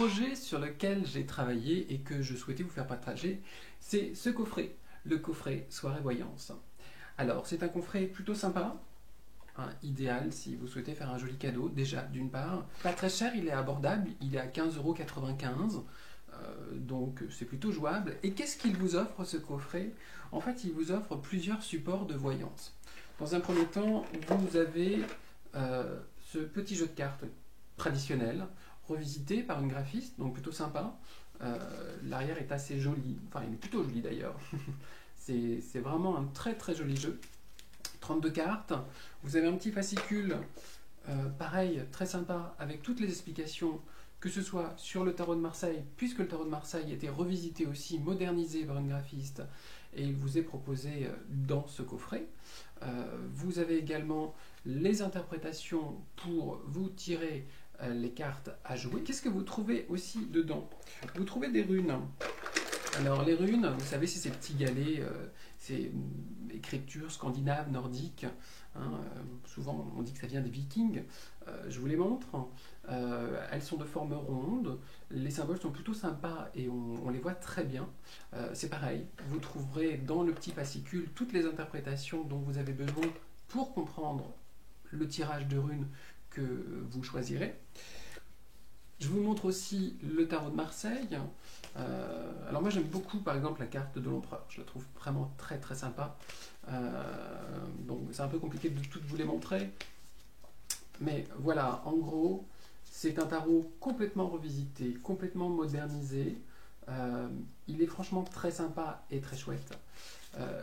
projet sur lequel j'ai travaillé et que je souhaitais vous faire partager, c'est ce coffret, le coffret Soirée Voyance. Alors, c'est un coffret plutôt sympa, hein, idéal si vous souhaitez faire un joli cadeau, déjà d'une part. Pas très cher, il est abordable, il est à 15,95 €, donc c'est plutôt jouable. Et qu'est-ce qu'il vous offre ce coffret? En fait, il vous offre plusieurs supports de voyance. Dans un premier temps, vous avez ce petit jeu de cartes traditionnel, revisité par une graphiste, donc plutôt sympa. L'arrière est assez joli, enfin il est plutôt joli d'ailleurs. C'est vraiment un très très joli jeu. 32 cartes, vous avez un petit fascicule, pareil, très sympa, avec toutes les explications, que ce soit sur le tarot de Marseille, puisque le tarot de Marseille a été revisité aussi, modernisé par une graphiste, et il vous est proposé dans ce coffret. Vous avez également les interprétations pour vous tirer les cartes à jouer. Qu'est-ce que vous trouvez aussi dedans? Vous trouvez des runes. Alors les runes, vous savez, c'est ces petits galets, c'est écriture scandinave, nordique, hein, souvent on dit que ça vient des vikings. Je vous les montre. Elles sont de forme ronde, les symboles sont plutôt sympas et on les voit très bien. C'est pareil, vous trouverez dans le petit fascicule toutes les interprétations dont vous avez besoin pour comprendre le tirage de runes que vous choisirez. Je vous montre aussi le tarot de Marseille. Alors moi j'aime beaucoup par exemple la carte de l'empereur, je la trouve vraiment très très sympa. Donc c'est un peu compliqué de toutes vous les montrer. Mais voilà, en gros, c'est un tarot complètement revisité, complètement modernisé. Il est franchement très sympa et très chouette.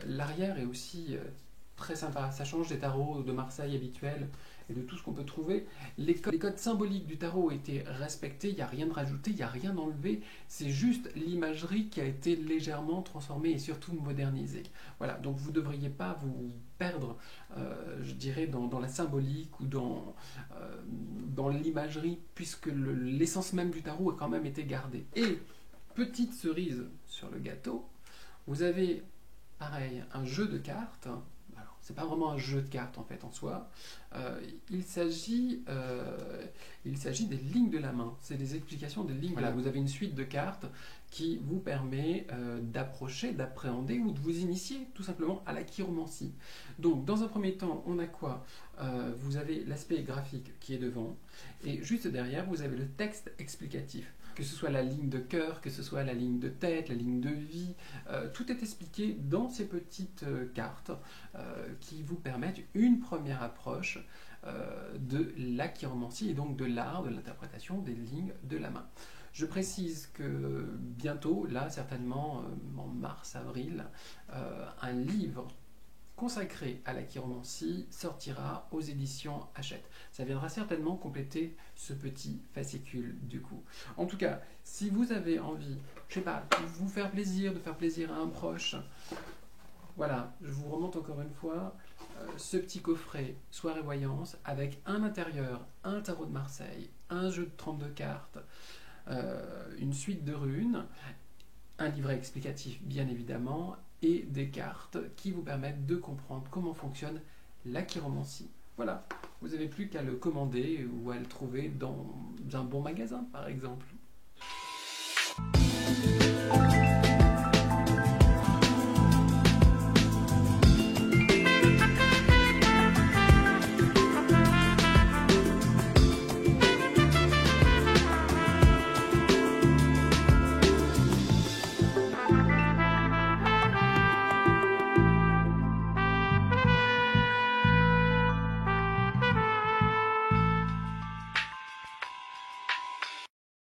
L'arrière est aussi très sympa, ça change des tarots de Marseille habituels et de tout ce qu'on peut trouver. Les codes symboliques du tarot ont été respectés, il n'y a rien de rajouté, il n'y a rien d'enlevé, c'est juste l'imagerie qui a été légèrement transformée et surtout modernisée. Voilà, donc vous ne devriez pas vous perdre, je dirais, dans la symbolique ou dans l'imagerie, puisque l'essence même du tarot a quand même été gardée. Et, petite cerise sur le gâteau, vous avez, pareil, un jeu de cartes. C'est pas vraiment un jeu de cartes en fait en soi. Il s'agit des lignes de la main. C'est des explications des lignes. Voilà, vous avez une suite de cartes qui vous permet d'approcher, d'appréhender ou de vous initier tout simplement à la chiromancie. Donc dans un premier temps, on a quoi? Vous avez l'aspect graphique qui est devant et juste derrière, vous avez le texte explicatif. Que ce soit la ligne de cœur, que ce soit la ligne de tête, la ligne de vie, tout est expliqué dans ces petites cartes qui vous permettent une première approche de la chiromancie et donc de l'art de l'interprétation des lignes de la main. Je précise que bientôt, là certainement en mars-avril, un livre consacré à la chiromancie sortira aux éditions Hachette. Ça viendra certainement compléter ce petit fascicule du coup. En tout cas, si vous avez envie, je sais pas, de vous faire plaisir, de faire plaisir à un proche, voilà, je vous remonte encore une fois ce petit coffret Soirée Voyance avec un intérieur, un tarot de Marseille, un jeu de 32 cartes, une suite de runes, un livret explicatif bien évidemment, et des cartes qui vous permettent de comprendre comment fonctionne la chiromancie. Voilà, vous n'avez plus qu'à le commander ou à le trouver dans un bon magasin par exemple.